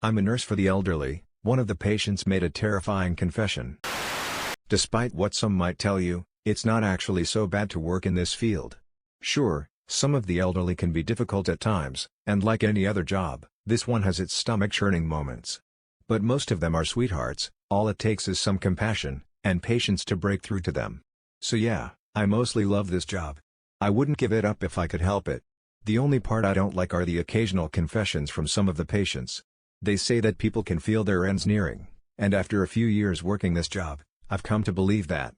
I'm a nurse for the elderly," one of the patients made a terrifying confession. Despite what some might tell you, it's not actually so bad to work in this field. Sure, some of the elderly can be difficult at times, and like any other job, this one has its stomach-churning moments. But most of them are sweethearts. All it takes is some compassion and patience to break through to them. So yeah, I mostly love this job. I wouldn't give it up if I could help it. The only part I don't like are the occasional confessions from some of the patients. They say that people can feel their ends nearing, and after a few years working this job, I've come to believe that.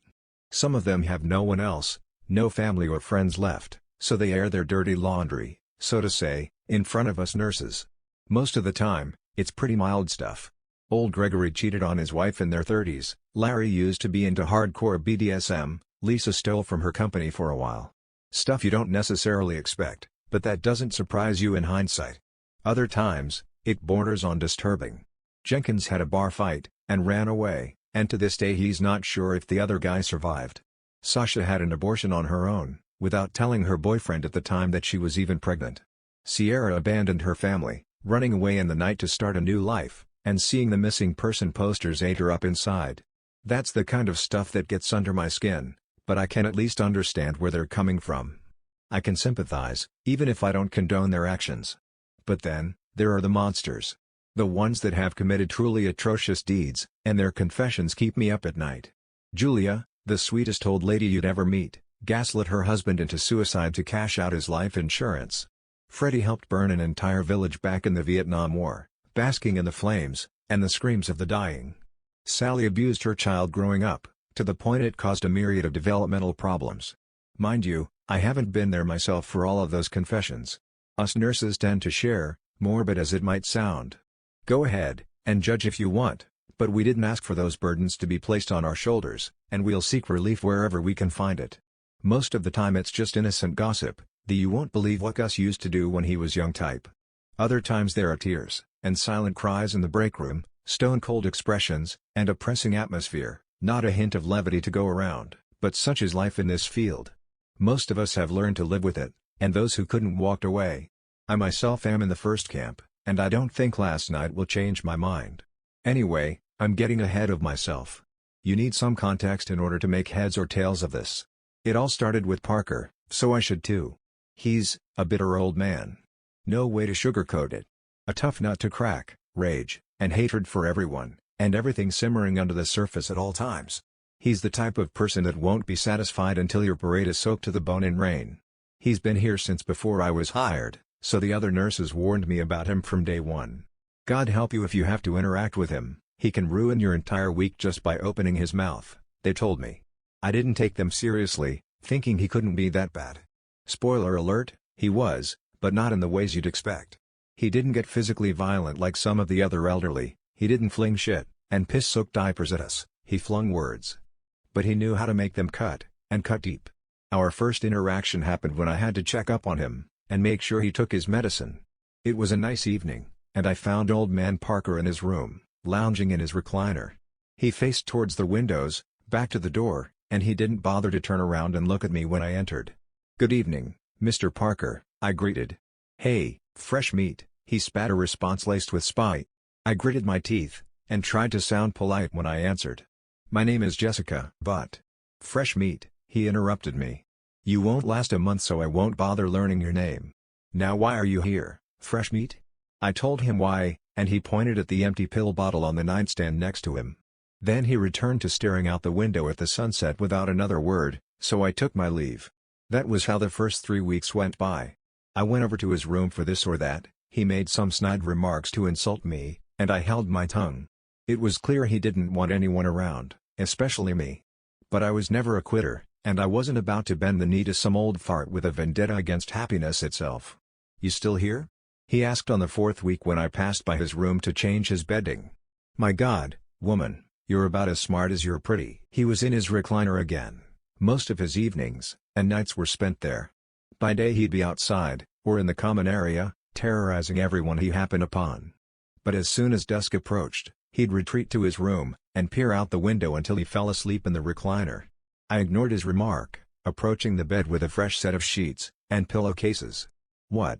Some of them have no one else, no family or friends left, so they air their dirty laundry, so to say, in front of us nurses. Most of the time, it's pretty mild stuff. Old Gregory cheated on his wife in their 30s, Larry used to be into hardcore BDSM, Lisa stole from her company for a while. Stuff you don't necessarily expect, but that doesn't surprise you in hindsight. Other times, it borders on disturbing. Jenkins had a bar fight, and ran away, and to this day he's not sure if the other guy survived. Sasha had an abortion on her own, without telling her boyfriend at the time that she was even pregnant. Sierra abandoned her family, running away in the night to start a new life, and seeing the missing person posters ate her up inside. That's the kind of stuff that gets under my skin, but I can at least understand where they're coming from. I can sympathize, even if I don't condone their actions. But then, there are the monsters. The ones that have committed truly atrocious deeds, and their confessions keep me up at night. Julia, the sweetest old lady you'd ever meet, gaslit her husband into suicide to cash out his life insurance. Freddie helped burn an entire village back in the Vietnam War, basking in the flames, and the screams of the dying. Sally abused her child growing up, to the point it caused a myriad of developmental problems. Mind you, I haven't been there myself for all of those confessions. Us nurses tend to share, morbid as it might sound. Go ahead, and judge if you want, but we didn't ask for those burdens to be placed on our shoulders, and we'll seek relief wherever we can find it. Most of the time it's just innocent gossip, the "you won't believe what Gus used to do when he was young" type. Other times there are tears, and silent cries in the break room, stone-cold expressions, and a pressing atmosphere, not a hint of levity to go around, but such is life in this field. Most of us have learned to live with it, and those who couldn't walked away. I myself am in the first camp, and I don't think last night will change my mind. Anyway, I'm getting ahead of myself. You need some context in order to make heads or tails of this. It all started with Parker, so I should too. He's a bitter old man. No way to sugarcoat it. A tough nut to crack, rage, and hatred for everyone, and everything simmering under the surface at all times. He's the type of person that won't be satisfied until your parade is soaked to the bone in rain. He's been here since before I was hired, so the other nurses warned me about him from day one. God help you if you have to interact with him, he can ruin your entire week just by opening his mouth, they told me. I didn't take them seriously, thinking he couldn't be that bad. Spoiler alert, he was, but not in the ways you'd expect. He didn't get physically violent like some of the other elderly, he didn't fling shit and piss-soaked diapers at us, he flung words. But he knew how to make them cut, and cut deep. Our first interaction happened when I had to check up on him, and make sure he took his medicine. It was a nice evening, and I found old man Parker in his room, lounging in his recliner. He faced towards the windows, back to the door, and he didn't bother to turn around and look at me when I entered. "Good evening, Mr. Parker," I greeted. "Hey, fresh meat," he spat, a response laced with spite. I gritted my teeth, and tried to sound polite when I answered. "My name is Jessica." "But fresh meat," he interrupted me. "You won't last a month, so I won't bother learning your name. Now why are you here, fresh meat?" I told him why, and he pointed at the empty pill bottle on the nightstand next to him. Then he returned to staring out the window at the sunset without another word, so I took my leave. That was how the first 3 weeks went by. I went over to his room for this or that, he made some snide remarks to insult me, and I held my tongue. It was clear he didn't want anyone around, especially me. But I was never a quitter, and I wasn't about to bend the knee to some old fart with a vendetta against happiness itself. "You still here?" he asked on the 4th week when I passed by his room to change his bedding. "My God, woman, you're about as smart as you're pretty." He was in his recliner again. Most of his evenings and nights were spent there. By day he'd be outside, or in the common area, terrorizing everyone he happened upon. But as soon as dusk approached, he'd retreat to his room, and peer out the window until he fell asleep in the recliner. I ignored his remark, approaching the bed with a fresh set of sheets and pillowcases. "What?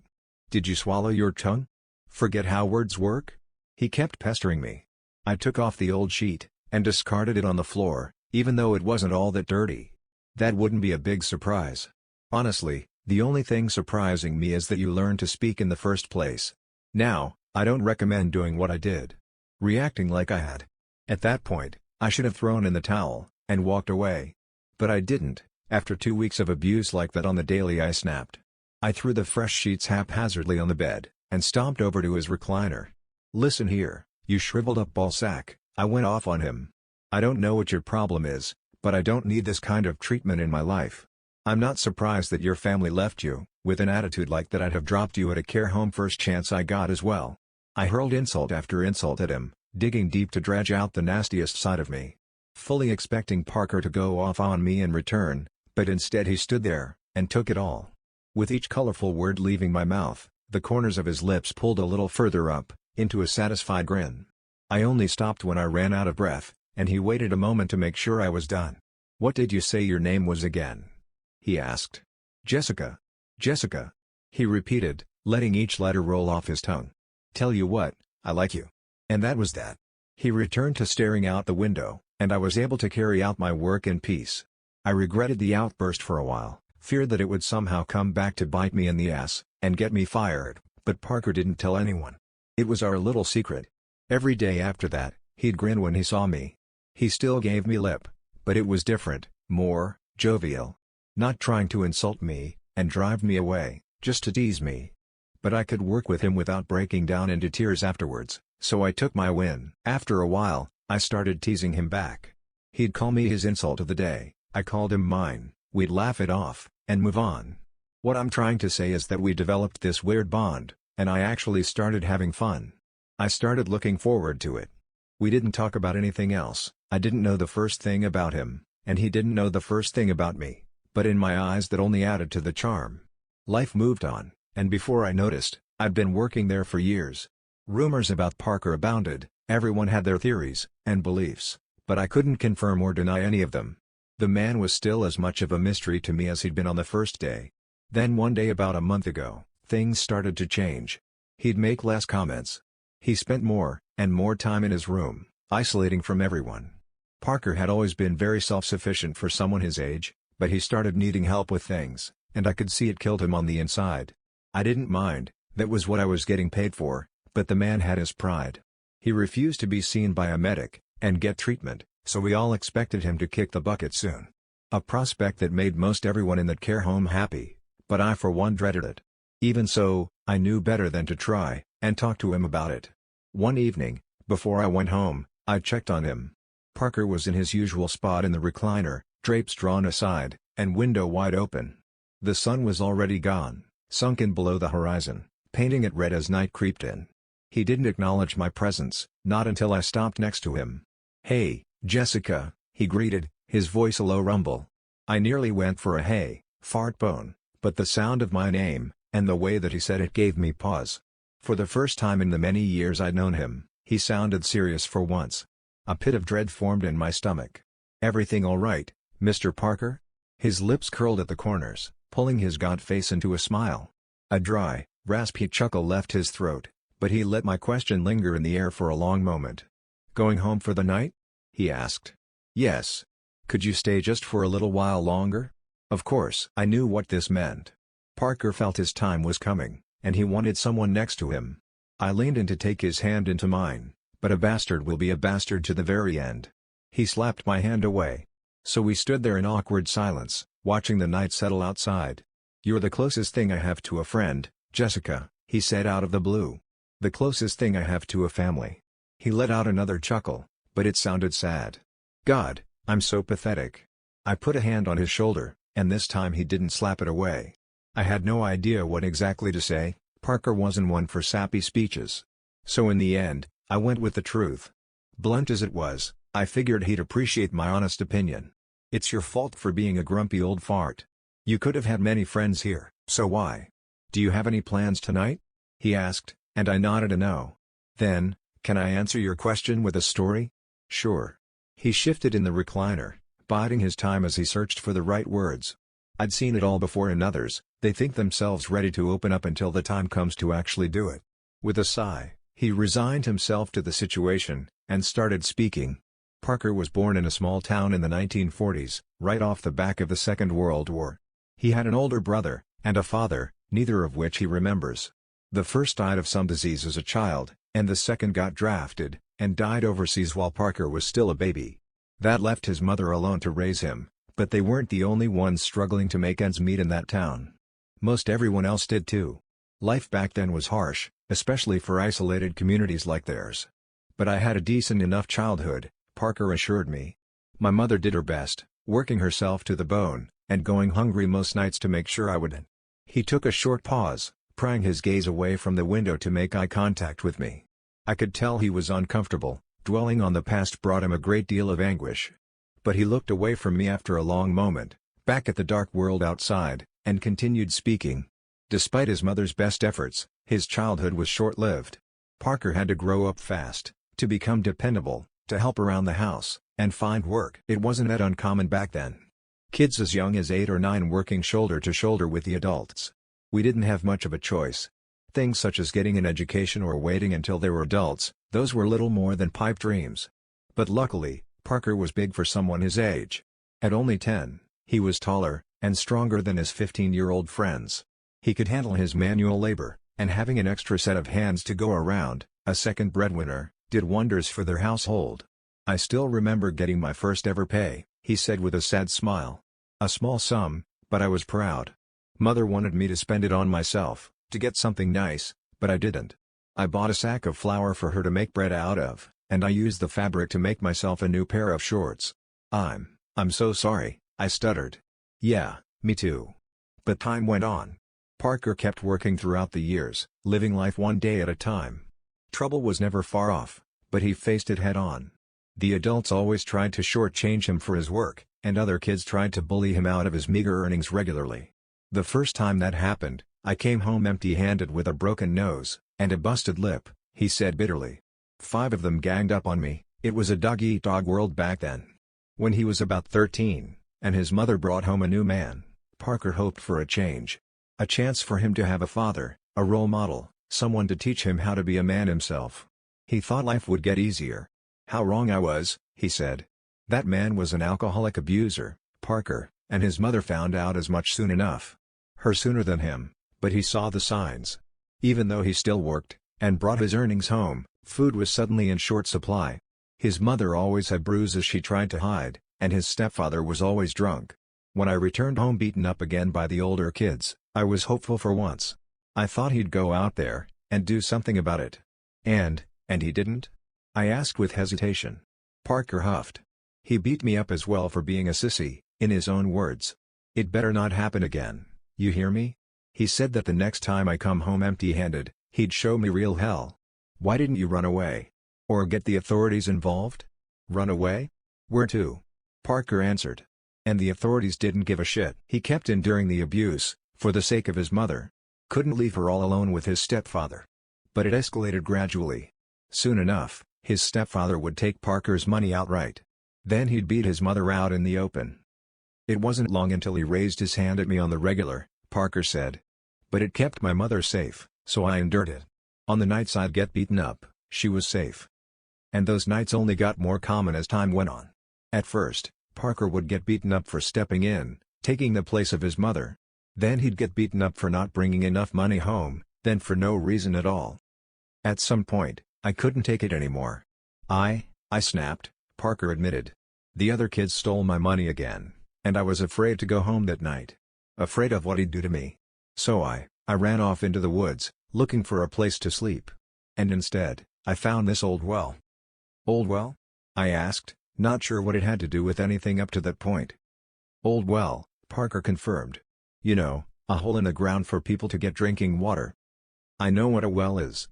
Did you swallow your tongue? Forget how words work?" He kept pestering me. I took off the old sheet, and discarded it on the floor, even though it wasn't all that dirty. That wouldn't be a big surprise. Honestly, the only thing surprising me is that you learned to speak in the first place. Now, I don't recommend doing what I did. Reacting like I had. At that point, I should have thrown in the towel, and walked away. But I didn't. After 2 weeks of abuse like that on the daily, I snapped. I threw the fresh sheets haphazardly on the bed, and stomped over to his recliner. "Listen here, you shriveled up ballsack," I went off on him. "I don't know what your problem is, but I don't need this kind of treatment in my life. I'm not surprised that your family left you. With an attitude like that, I'd have dropped you at a care home first chance I got as well." I hurled insult after insult at him, digging deep to dredge out the nastiest side of me. Fully expecting Parker to go off on me in return, but instead he stood there, and took it all. With each colorful word leaving my mouth, the corners of his lips pulled a little further up, into a satisfied grin. I only stopped when I ran out of breath, and he waited a moment to make sure I was done. "What did you say your name was again?" he asked. "Jessica. Jessica," he repeated, letting each letter roll off his tongue. "Tell you what, I like you." And that was that. He returned to staring out the window, and I was able to carry out my work in peace. I regretted the outburst for a while, feared that it would somehow come back to bite me in the ass, and get me fired, but Parker didn't tell anyone. It was our little secret. Every day after that, he'd grin when he saw me. He still gave me lip, but it was different, more jovial. Not trying to insult me, and drive me away, just to tease me. But I could work with him without breaking down into tears afterwards, so I took my win. After a while, I started teasing him back. He'd call me his insult of the day, I called him mine, we'd laugh it off, and move on. What I'm trying to say is that we developed this weird bond, and I actually started having fun. I started looking forward to it. We didn't talk about anything else. I didn't know the first thing about him, and he didn't know the first thing about me, but in my eyes that only added to the charm. Life moved on, and before I noticed, I'd been working there for years. Rumors about Parker abounded, everyone had their theories and beliefs, but I couldn't confirm or deny any of them. The man was still as much of a mystery to me as he'd been on the first day. Then one day about a month ago, things started to change. He'd make less comments. He spent more and more time in his room, isolating from everyone. Parker had always been very self-sufficient for someone his age, but he started needing help with things, and I could see it killed him on the inside. I didn't mind, that was what I was getting paid for, but the man had his pride. He refused to be seen by a medic, and get treatment, so we all expected him to kick the bucket soon. A prospect that made most everyone in that care home happy, but I for one dreaded it. Even so, I knew better than to try, and talk to him about it. One evening, before I went home, I checked on him. Parker was in his usual spot in the recliner, drapes drawn aside, and window wide open. The sun was already gone, sunken below the horizon, painting it red as night creeped in. He didn't acknowledge my presence, not until I stopped next to him. "Hey, Jessica," he greeted, his voice a low rumble. I nearly went for a hey, fart bone, but the sound of my name, and the way that he said it gave me pause. For the first time in the many years I'd known him, he sounded serious for once. A pit of dread formed in my stomach. "Everything all right, Mr. Parker?" His lips curled at the corners, pulling his gaunt face into a smile. A dry, raspy chuckle left his throat, but he let my question linger in the air for a long moment. "Going home for the night?" he asked. "Yes. Could you stay just for a little while longer?" Of course. I knew what this meant. Parker felt his time was coming, and he wanted someone next to him. I leaned in to take his hand into mine, but a bastard will be a bastard to the very end. He slapped my hand away. So we stood there in awkward silence, watching the night settle outside. "You're the closest thing I have to a friend, Jessica," he said out of the blue. "The closest thing I have to a family." He let out another chuckle, but it sounded sad. God, I'm so pathetic. I put a hand on his shoulder, and this time he didn't slap it away. I had no idea what exactly to say. Parker wasn't one for sappy speeches. So in the end, I went with the truth. Blunt as it was, I figured he'd appreciate my honest opinion. "It's your fault for being a grumpy old fart. You could have had many friends here, so why? Do you have any plans tonight?" he asked, and I nodded a no. Then, "Can I answer your question with a story?" "Sure." He shifted in the recliner, biding his time as he searched for the right words. I'd seen it all before in others. They think themselves ready to open up until the time comes to actually do it. With a sigh, He resigned himself to the situation, and started speaking. Parker was born in a small town in the 1940s, right off the back of the Second World War. He had an older brother, and a father, neither of which he remembers. The first died of some disease as a child, and the second got drafted, and died overseas while Parker was still a baby. That left his mother alone to raise him, but they weren't the only ones struggling to make ends meet in that town. Most everyone else did too. Life back then was harsh, especially for isolated communities like theirs. But I had a decent enough childhood, Parker assured me. My mother did her best, working herself to the bone, and going hungry most nights to make sure I would. He took a short pause, prying his gaze away from the window to make eye contact with me. I could tell he was uncomfortable, dwelling on the past brought him a great deal of anguish. But he looked away from me after a long moment, back at the dark world outside, and continued speaking. Despite his mother's best efforts, his childhood was short-lived. Parker had to grow up fast, to become dependable, to help around the house, and find work. It wasn't that uncommon back then. Kids as young as 8 or 9 working shoulder to shoulder with the adults. We didn't have much of a choice. Things such as getting an education or waiting until they were adults, those were little more than pipe dreams. But luckily, Parker was big for someone his age. At only 10, he was taller, and stronger than his 15-year-old friends. He could handle his manual labor, and having an extra set of hands to go around, a second breadwinner, did wonders for their household. I still remember getting my first ever pay, he said with a sad smile. A small sum, but I was proud. Mother wanted me to spend it on myself, to get something nice, but I didn't. I bought a sack of flour for her to make bread out of, and I used the fabric to make myself a new pair of shorts. I'm so sorry, I stuttered. Yeah, me too. But time went on. Parker kept working throughout the years, living life one day at a time. Trouble was never far off, but he faced it head-on. The adults always tried to shortchange him for his work, and other kids tried to bully him out of his meager earnings regularly. The first time that happened, I came home empty-handed with a broken nose, and a busted lip, he said bitterly. 5 of them ganged up on me. It was a dog-eat-dog world back then. When he was about 13, and his mother brought home a new man, Parker hoped for a change. A chance for him to have a father, a role model, someone to teach him how to be a man himself. He thought life would get easier. How wrong I was, he said. That man was an alcoholic abuser, Parker, and his mother found out as much soon enough. Her sooner than him, but he saw the signs. Even though he still worked, and brought his earnings home, food was suddenly in short supply. His mother always had bruises she tried to hide, and his stepfather was always drunk. When I returned home beaten up again by the older kids, I was hopeful for once. I thought he'd go out there, and do something about it. And he didn't? I asked with hesitation. Parker huffed. He beat me up as well for being a sissy, in his own words. It better not happen again, you hear me? He said that the next time I come home empty-handed, he'd show me real hell. Why didn't you run away? Or get the authorities involved? Run away? Where to? Parker answered. And the authorities didn't give a shit. He kept enduring the abuse, for the sake of his mother. Couldn't leave her all alone with his stepfather. But it escalated gradually. Soon enough, his stepfather would take Parker's money outright. Then he'd beat his mother out in the open. It wasn't long until he raised his hand at me on the regular, Parker said. But it kept my mother safe, so I endured it. On the nights I'd get beaten up, she was safe. And those nights only got more common as time went on. At first, Parker would get beaten up for stepping in, taking the place of his mother. Then he'd get beaten up for not bringing enough money home, then for no reason at all. At some point, I couldn't take it anymore. I snapped, Parker admitted. The other kids stole my money again, and I was afraid to go home that night. Afraid of what he'd do to me. So I ran off into the woods, looking for a place to sleep. And instead, I found this old well. Old well? I asked, not sure what it had to do with anything up to that point. Old well, Parker confirmed. You know, a hole in the ground for people to get drinking water. I know what a well is.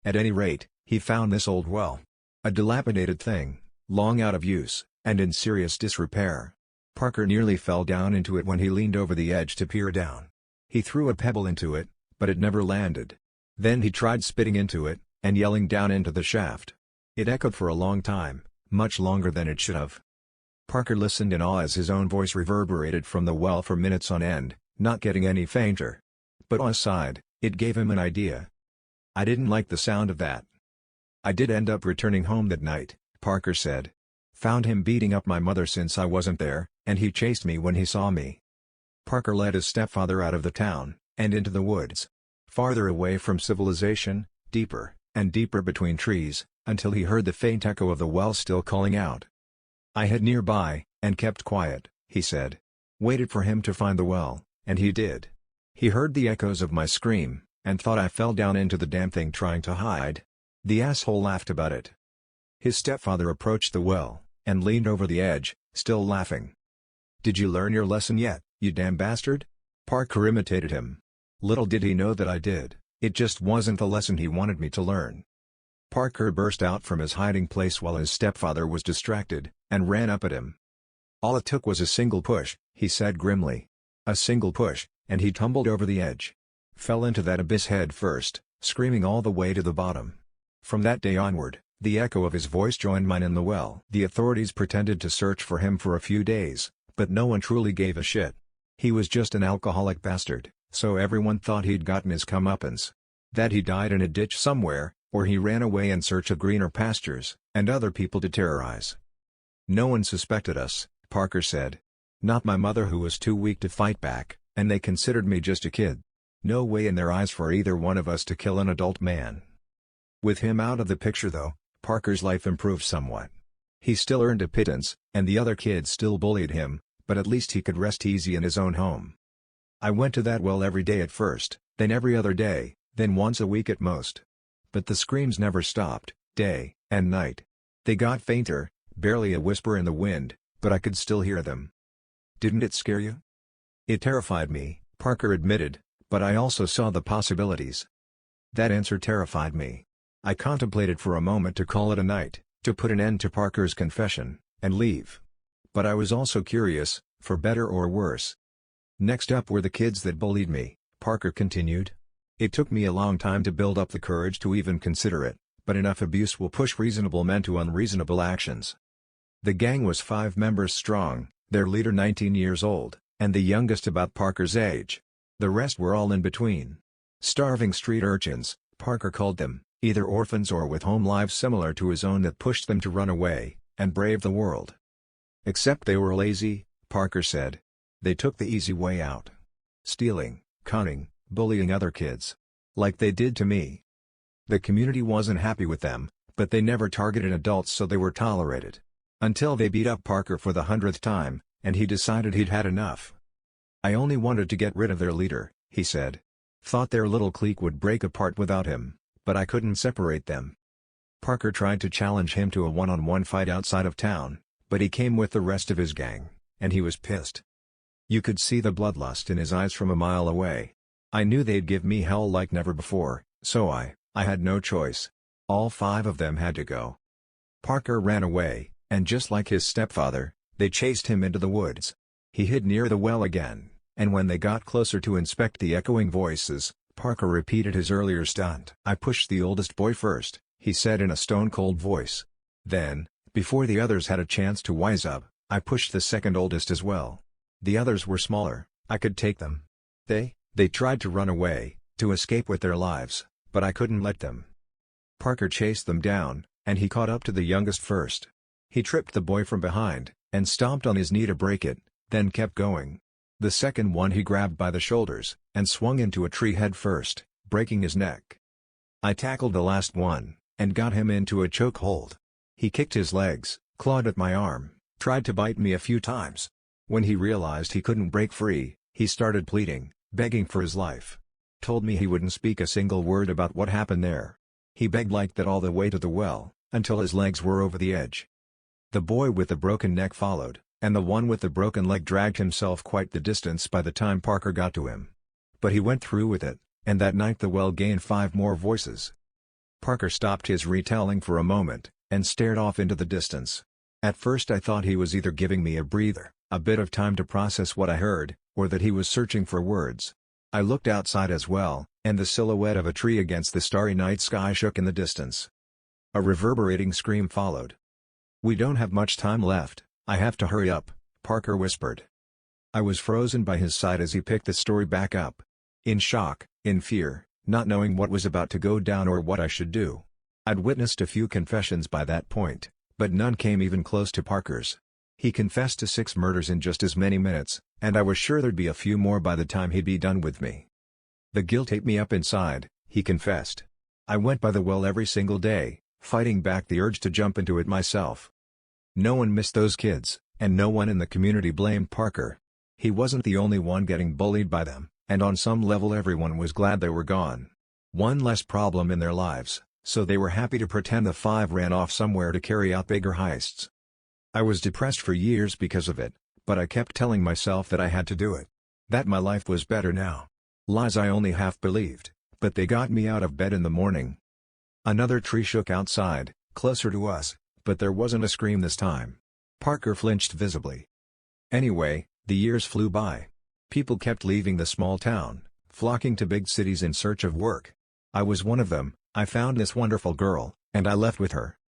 At any rate, he found this old well. A dilapidated thing, long out of use, and in serious disrepair. Parker nearly fell down into it when he leaned over the edge to peer down. He threw a pebble into it, but it never landed. Then he tried spitting into it, and yelling down into the shaft. It echoed for a long time, much longer than it should have. Parker listened in awe as his own voice reverberated from the well for minutes on end, not getting any fainter. But aside, it gave him an idea. I didn't like the sound of that, I did end up returning home that night, Parker said. Found him beating up my mother since I wasn't there, and he chased me when he saw me. Parker led his stepfather out of the town, and into the woods. Farther away from civilization, deeper, and deeper between trees, until he heard the faint echo of the well still calling out. I hid nearby, and kept quiet, he said. Waited for him to find the well, and he did. He heard the echoes of my scream, and thought I fell down into the damn thing trying to hide. The asshole laughed about it. His stepfather approached the well, and leaned over the edge, still laughing. Did you learn your lesson yet, you damn bastard? Parker imitated him. Little did he know that I did, it just wasn't the lesson he wanted me to learn. Parker burst out from his hiding place while his stepfather was distracted, and ran up at him. All it took was a single push, he said grimly. A single push, and he tumbled over the edge. Fell into that abyss head first, screaming all the way to the bottom. From that day onward, the echo of his voice joined mine in the well. The authorities pretended to search for him for a few days, but no one truly gave a shit. He was just an alcoholic bastard, so everyone thought he'd gotten his comeuppance. That he died in a ditch somewhere, or he ran away in search of greener pastures, and other people to terrorize. No one suspected us, Parker said. Not my mother, who was too weak to fight back, and they considered me just a kid. No way in their eyes for either one of us to kill an adult man. With him out of the picture though, Parker's life improved somewhat. He still earned a pittance, and the other kids still bullied him, but at least he could rest easy in his own home. I went to that well every day at first, then every other day, then once a week at most. But the screams never stopped, day and night. They got fainter, barely a whisper in the wind, but I could still hear them. Didn't it scare you? It terrified me, Parker admitted, but I also saw the possibilities. That answer terrified me. I contemplated for a moment to call it a night, to put an end to Parker's confession, and leave. But I was also curious, for better or worse. Next up were the kids that bullied me, Parker continued. It took me a long time to build up the courage to even consider it, but enough abuse will push reasonable men to unreasonable actions. The gang was 5 members strong, their leader 19 years old, and the youngest about Parker's age. The rest were all in between. Starving street urchins, Parker called them, either orphans or with home lives similar to his own that pushed them to run away, and brave the world. Except they were lazy, Parker said. They took the easy way out. Stealing, conning, bullying other kids. Like they did to me. The community wasn't happy with them, but they never targeted adults, so they were tolerated. Until they beat up Parker for the 100th time, and he decided he'd had enough. I only wanted to get rid of their leader, he said. Thought their little clique would break apart without him, but I couldn't separate them. Parker tried to challenge him to a one-on-one fight outside of town, but he came with the rest of his gang, and he was pissed. You could see the bloodlust in his eyes from a mile away. I knew they'd give me hell like never before, so I had no choice. All 5 of them had to go. Parker ran away, and just like his stepfather, they chased him into the woods. He hid near the well again, and when they got closer to inspect the echoing voices, Parker repeated his earlier stunt. I pushed the oldest boy first, he said in a stone-cold voice. Then, before the others had a chance to wise up, I pushed the second oldest as well. The others were smaller, I could take them. They tried to run away, to escape with their lives, but I couldn't let them. Parker chased them down, and he caught up to the youngest first. He tripped the boy from behind, and stomped on his knee to break it, then kept going. The second one he grabbed by the shoulders, and swung into a tree head first, breaking his neck. I tackled the last one, and got him into a chokehold. He kicked his legs, clawed at my arm, tried to bite me a few times. When he realized he couldn't break free, he started pleading, begging for his life. Told me he wouldn't speak a single word about what happened there. He begged like that all the way to the well, until his legs were over the edge. The boy with the broken neck followed, and the one with the broken leg dragged himself quite the distance by the time Parker got to him. But he went through with it, and that night the well gained 5 more voices. Parker stopped his retelling for a moment, and stared off into the distance. At first I thought he was either giving me a breather, a bit of time to process what I heard, or that he was searching for words. I looked outside as well, and the silhouette of a tree against the starry night sky shook in the distance. A reverberating scream followed. "We don't have much time left, I have to hurry up," Parker whispered. I was frozen by his side as he picked the story back up. In shock, in fear, not knowing what was about to go down or what I should do. I'd witnessed a few confessions by that point, but none came even close to Parker's. He confessed to 6 murders in just as many minutes, and I was sure there'd be a few more by the time he'd be done with me. The guilt ate me up inside, he confessed. I went by the well every single day, fighting back the urge to jump into it myself. No one missed those kids, and no one in the community blamed Parker. He wasn't the only one getting bullied by them, and on some level everyone was glad they were gone. One less problem in their lives, so they were happy to pretend the 5 ran off somewhere to carry out bigger heists. I was depressed for years because of it, but I kept telling myself that I had to do it. That my life was better now. Lies I only half believed, but they got me out of bed in the morning. Another tree shook outside, closer to us, but there wasn't a scream this time. Parker flinched visibly. Anyway, the years flew by. People kept leaving the small town, flocking to big cities in search of work. I was one of them. I found this wonderful girl, and I left with her.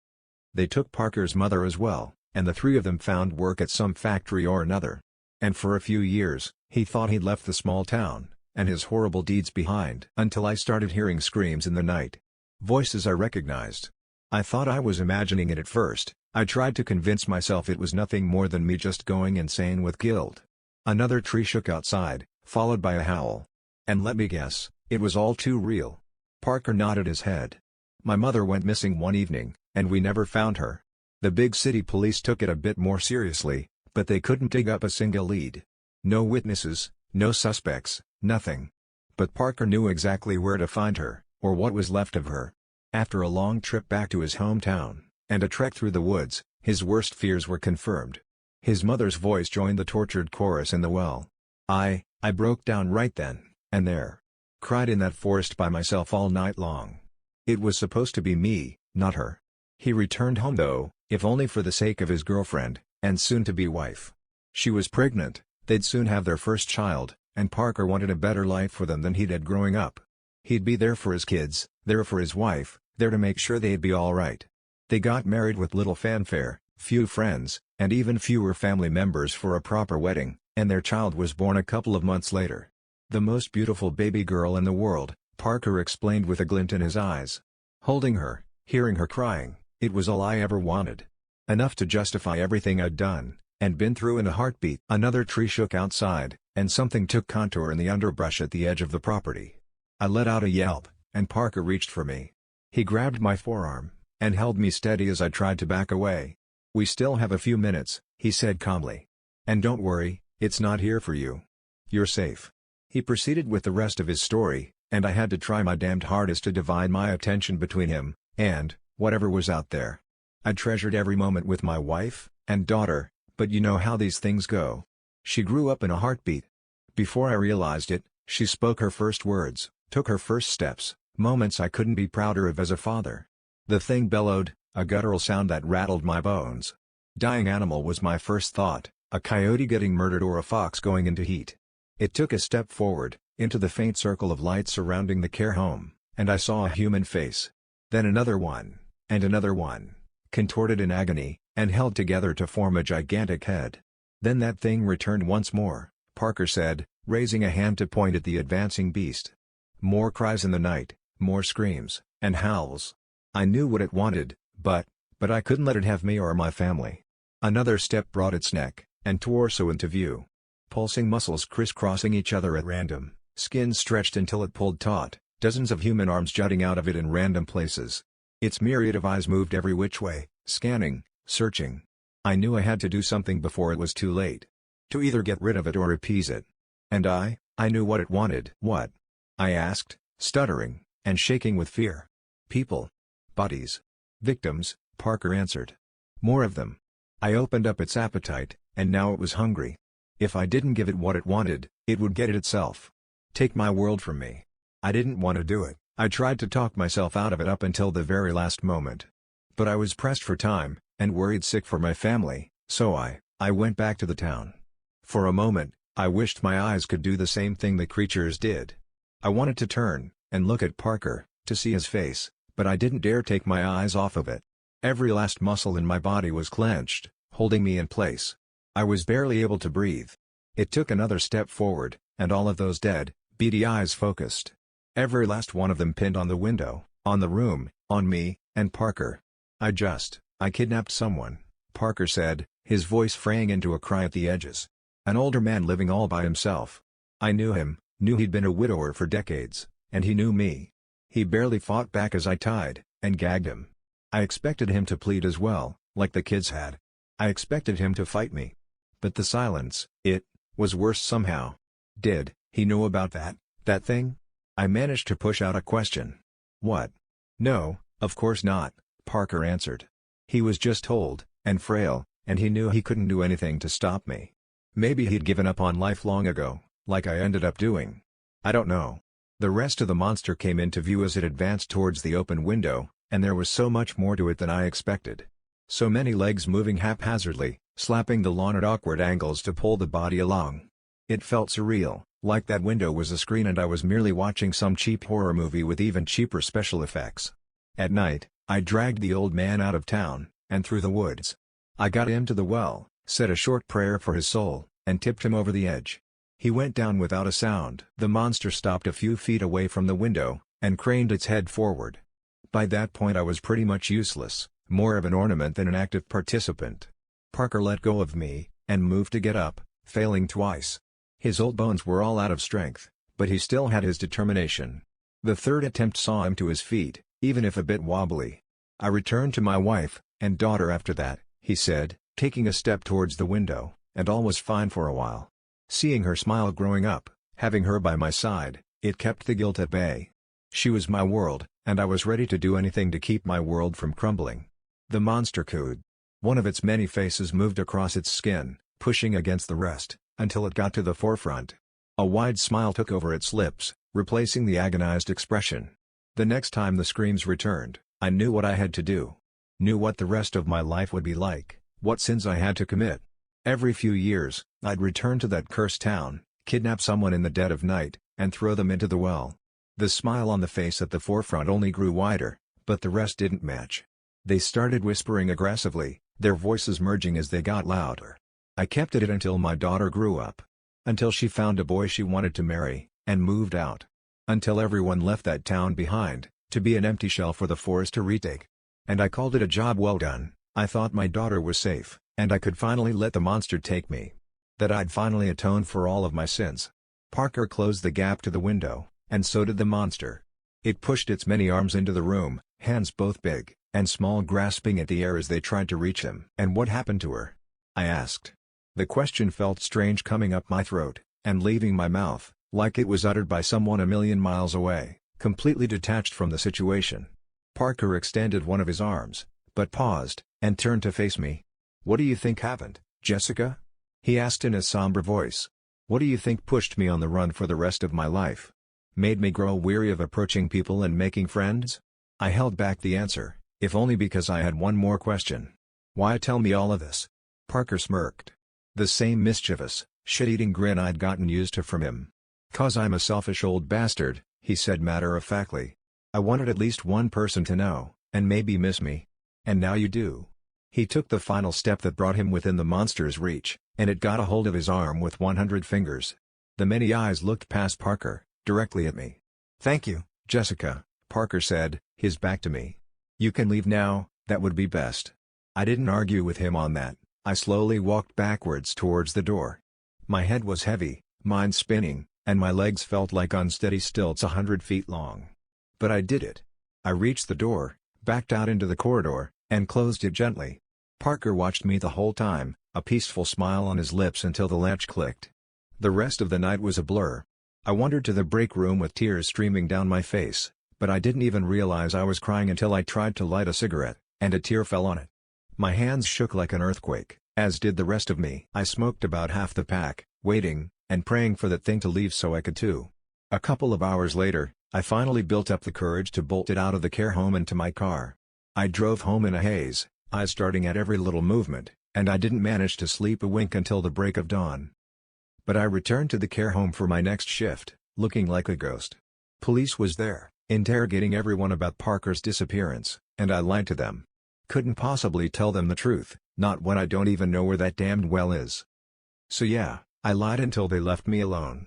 They took Parker's mother as well, and the 3 of them found work at some factory or another. And for a few years, he thought he'd left the small town and his horrible deeds behind, until I started hearing screams in the night. Voices I recognized. I thought I was imagining it at first. I tried to convince myself it was nothing more than me just going insane with guilt. Another tree shook outside, followed by a howl. And let me guess, it was all too real. Parker nodded his head. My mother went missing one evening, and we never found her. The big city police took it a bit more seriously, but they couldn't dig up a single lead. No witnesses, no suspects, nothing. But Parker knew exactly where to find her, or what was left of her. After a long trip back to his hometown, and a trek through the woods, his worst fears were confirmed. His mother's voice joined the tortured chorus in the well. I broke down right then, and there. Cried in that forest by myself all night long. It was supposed to be me, not her. He returned home though, if only for the sake of his girlfriend, and soon-to-be wife. She was pregnant, they'd soon have their first child, and Parker wanted a better life for them than he'd had growing up. He'd be there for his kids, there for his wife, there to make sure they'd be all right. They got married with little fanfare, few friends, and even fewer family members for a proper wedding, and their child was born a couple of months later. The most beautiful baby girl in the world, Parker explained with a glint in his eyes. Holding her, hearing her crying, it was all I ever wanted. Enough to justify everything I'd done, and been through in a heartbeat. Another tree shook outside, and something took contour in the underbrush at the edge of the property. I let out a yelp, and Parker reached for me. He grabbed my forearm, and held me steady as I tried to back away. We still have a few minutes, he said calmly. And don't worry, it's not here for you. You're safe. He proceeded with the rest of his story, and I had to try my damned hardest to divide my attention between him and whatever was out there. I treasured every moment with my wife and daughter, but you know how these things go. She grew up in a heartbeat. Before I realized it, she spoke her first words, took her first steps, moments I couldn't be prouder of as a father. The thing bellowed, a guttural sound that rattled my bones. Dying animal was my first thought, a coyote getting murdered or a fox going into heat. It took a step forward, into the faint circle of light surrounding the care home, and I saw a human face. Then another one, and another one, contorted in agony, and held together to form a gigantic head. Then that thing returned once more, Parker said, raising a hand to point at the advancing beast. More cries in the night, more screams, and howls. I knew what it wanted, but I couldn't let it have me or my family. Another step brought its neck and torso into view. Pulsing muscles crisscrossing each other at random, skin stretched until it pulled taut, dozens of human arms jutting out of it in random places. Its myriad of eyes moved every which way, scanning, searching. I knew I had to do something before it was too late. To either get rid of it or appease it. And I knew what it wanted. What? I asked, stuttering, and shaking with fear. People. Bodies. Victims, Parker answered. More of them. I opened up its appetite, and now it was hungry. If I didn't give it what it wanted, it would get it itself. Take my world from me. I didn't want to do it. I tried to talk myself out of it up until the very last moment. But I was pressed for time, and worried sick for my family, so I went back to the town. For a moment, I wished my eyes could do the same thing the creatures did. I wanted to turn, and look at Parker, to see his face, but I didn't dare take my eyes off of it. Every last muscle in my body was clenched, holding me in place. I was barely able to breathe. It took another step forward, and all of those dead, beady eyes focused. Every last one of them pinned on the window, on the room, on me, And Parker? I kidnapped someone," Parker said, his voice fraying into a cry at the edges. "An older man living all by himself. I knew him, knew he'd been a widower for decades, and he knew me. He barely fought back as I tied and gagged him. I expected him to plead as well, like the kids had. I expected him to fight me. But the silence, it was worse somehow. Did he know about that thing?" I managed to push out a question. "What?" "No, of course not," Parker answered. "He was just old, and frail, and he knew he couldn't do anything to stop me. Maybe he'd given up on life long ago, like I ended up doing. I don't know." The rest of the monster came into view as it advanced towards the open window, and there was so much more to it than I expected. So many legs moving haphazardly, slapping the lawn at awkward angles to pull the body along. It felt surreal, like that window was a screen and I was merely watching some cheap horror movie with even cheaper special effects. At night, I dragged the old man out of town, and through the woods. I got him to the well, said a short prayer for his soul, and tipped him over the edge. He went down without a sound. The monster stopped a few feet away from the window, and craned its head forward. By that point I was pretty much useless, more of an ornament than an active participant. Parker let go of me, and moved to get up, failing twice. His old bones were all out of strength, but he still had his determination. The third attempt saw him to his feet, even if a bit wobbly. "I returned to my wife and daughter after that," he said, taking a step towards the window, "and all was fine for a while. Seeing her smile growing up, having her by my side, it kept the guilt at bay. She was my world, and I was ready to do anything to keep my world from crumbling." The monster cooed. One of its many faces moved across its skin, pushing against the rest, until it got to the forefront. A wide smile took over its lips, replacing the agonized expression. The next time the screams returned, I knew what I had to do. Knew what the rest of my life would be like, what sins I had to commit. Every few years, I'd return to that cursed town, kidnap someone in the dead of night, and throw them into the well. The smile on the face at the forefront only grew wider, but the rest didn't match. They started whispering aggressively, their voices merging as they got louder. I kept at it until my daughter grew up. Until she found a boy she wanted to marry, and moved out. Until everyone left that town behind, to be an empty shell for the forest to retake. And I called it a job well done. I thought my daughter was safe, and I could finally let the monster take me. That I'd finally atoned for all of my sins. Parker closed the gap to the window, and so did the monster. It pushed its many arms into the room, hands both big and small grasping at the air as they tried to reach him. "And what happened to her?" I asked. The question felt strange coming up my throat, and leaving my mouth, like it was uttered by someone a million miles away, completely detached from the situation. Parker extended one of his arms, but paused, and turned to face me. "What do you think happened, Jessica?" he asked in a somber voice. "What do you think pushed me on the run for the rest of my life? Made me grow weary of approaching people and making friends?" I held back the answer, if only because I had one more question. "Why tell me all of this?" Parker smirked. The same mischievous, shit-eating grin I'd gotten used to from him. "'Cause I'm a selfish old bastard," he said matter-of-factly. "I wanted at least one person to know, and maybe miss me. And now you do." He took the final step that brought him within the monster's reach, and it got a hold of his arm with 100 fingers. The many eyes looked past Parker, directly at me. "Thank you, Jessica," Parker said, his back to me. "You can leave now, that would be best." I didn't argue with him on that. I slowly walked backwards towards the door. My head was heavy, mind spinning, and my legs felt like unsteady stilts 100 feet long. But I did it. I reached the door, backed out into the corridor, and closed it gently. Parker watched me the whole time, a peaceful smile on his lips until the latch clicked. The rest of the night was a blur. I wandered to the break room with tears streaming down my face, but I didn't even realize I was crying until I tried to light a cigarette, and a tear fell on it. My hands shook like an earthquake, as did the rest of me. I smoked about half the pack, waiting, and praying for that thing to leave so I could too. A couple of hours later, I finally built up the courage to bolt it out of the care home into my car. I drove home in a haze, eyes starting at every little movement, and I didn't manage to sleep a wink until the break of dawn. But I returned to the care home for my next shift, looking like a ghost. Police was there, interrogating everyone about Parker's disappearance, and I lied to them. Couldn't possibly tell them the truth, not when I don't even know where that damned well is. So yeah, I lied until they left me alone.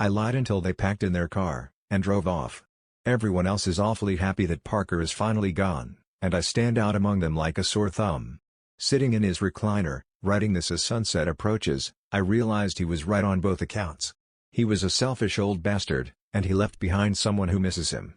I lied until they packed in their car, and drove off. Everyone else is awfully happy that Parker is finally gone, and I stand out among them like a sore thumb. Sitting in his recliner, writing this as sunset approaches, I realized he was right on both accounts. He was a selfish old bastard, and he left behind someone who misses him.